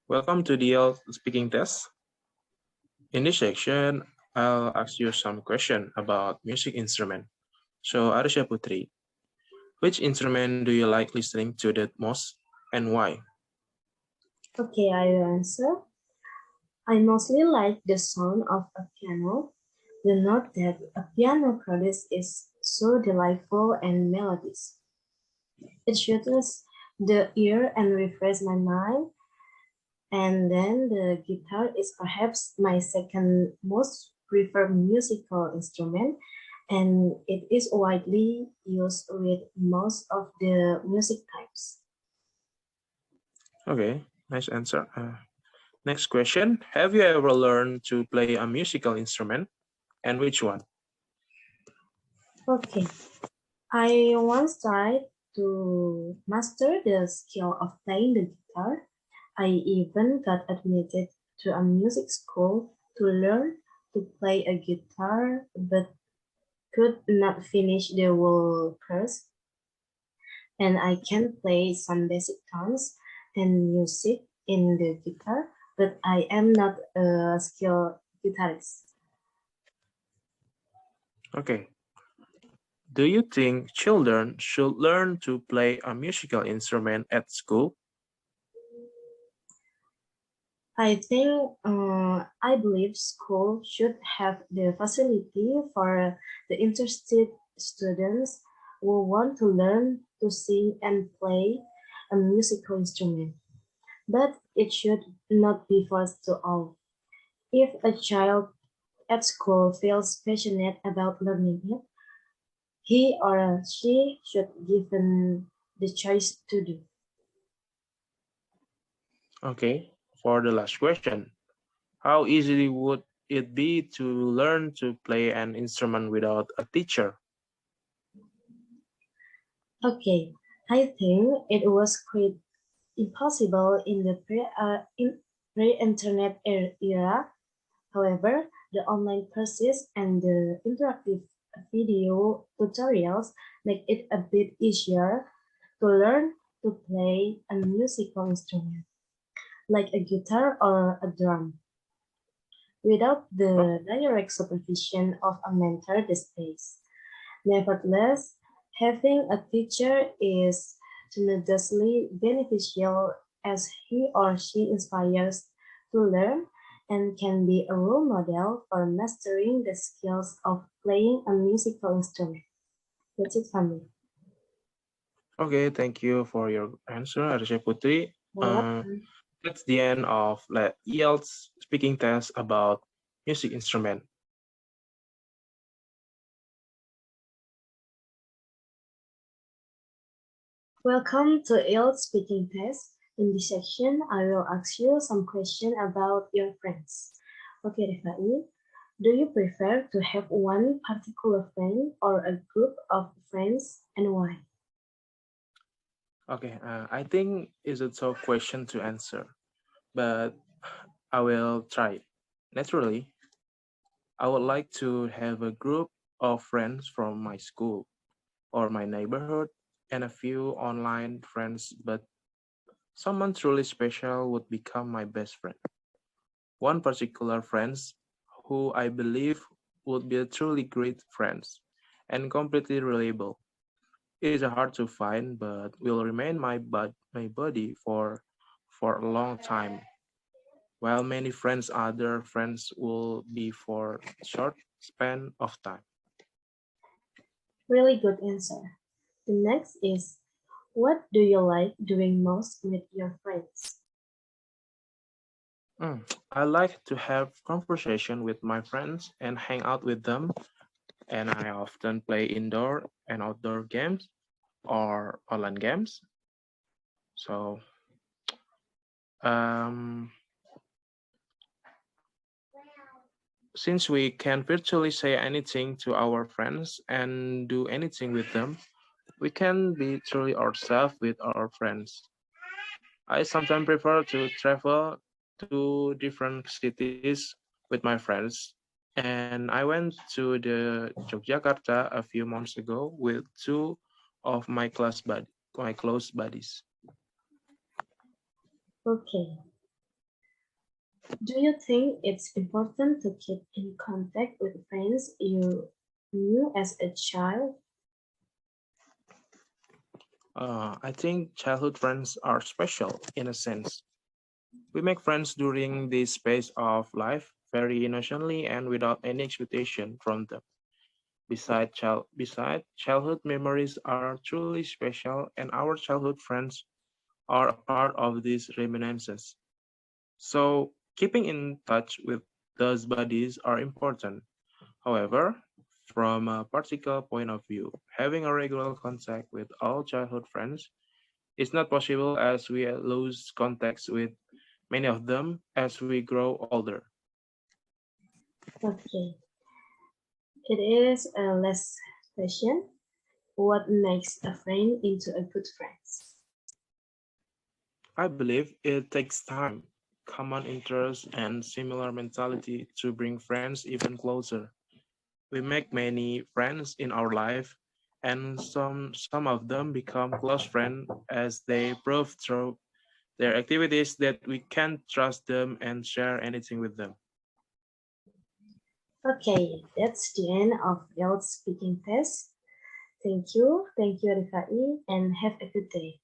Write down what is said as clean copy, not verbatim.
Welcome to the IELTS speaking test. In this section, I'll ask you some question about music instrument. So, Arisya Putri, which instrument do you like listening to the most and why? Okay, I will answer. I mostly like the sound of a piano. The note that a piano produces is so delightful and melodious. It soothes the ear and refreshes my mind. And then the guitar is perhaps my second most preferred musical instrument, and it is widely used with most of the music types. Okay, nice answer. Next question, have you ever learned to play a musical instrument and which one? Okay, I once tried to master the skill of playing the guitar. I even got admitted to a music school to learn to play a guitar, but could not finish the whole course. And I can play some basic tones and music in the guitar, but I am not a skilled guitarist. Okay. Do you think children should learn to play a musical instrument at school? I believe school should have the facility for the interested students who want to learn to sing and play a musical instrument, but it should not be forced to all. If a child at school feels passionate about learning it, he or she should given the choice to do. Okay, for the last question, how easy would it be to learn to play an instrument without a teacher? Okay, I think it was quite impossible in the pre-internet era. However, the online courses and the interactive video tutorials make it a bit easier to learn to play a musical instrument, like a guitar or a drum, without Oh, the direct supervision of a mentor these days. Nevertheless, having a teacher is tremendously beneficial as he or she inspires to learn and can be a role model for mastering the skills of playing a musical instrument. That's it for me. okay, thank you for your answer, Arisya Putri. You're welcome. That's the end of IELTS speaking test about music instrument. Welcome to IELTS speaking test. In this section, I will ask you some questions about your friends. Okay, Rifa'i, do you prefer to have one particular friend or a group of friends and why? Okay, I think it's a tough question to answer, but I will try. Naturally, I would like to have a group of friends from my school or my neighborhood and a few online friends, but someone truly special would become my best friend. One particular friend who I believe would be a truly great friend and completely reliable. It is hard to find, but will remain my buddy for a long time. While many friends, other friends will be for short span of time. Really good answer. The next is, what do you like doing most with your friends? I like to have conversation with my friends and hang out with them, and I often play indoor and outdoor games or online games. So, um, since we can virtually say anything to our friends and do anything with them, we can be truly ourselves with our friends. I sometimes prefer to travel to different cities with my friends. And I went to the Yogyakarta a few months ago with two of my close buddies. Okay. Do you think it's important to keep in contact with friends you knew as a child? I think childhood friends are special in a sense. We make friends during this phase of life very innocently and without any expectation from them. Beside childhood memories are truly special, and our childhood friends are a part of these reminiscences. So, keeping in touch with those buddies are important. However, from a practical point of view, having a regular contact with all childhood friends is not possible as we lose contact with many of them as we grow older. Okay, it is a last question. What makes a friend into a good friend? I believe it takes time, common interests, and similar mentality to bring friends even closer. We make many friends in our life, and some of them become close friends as they prove through their activities that we can trust them and share anything with them. Okay, that's the end of IELTS speaking test. Thank you, Rifa'i, and have a good day.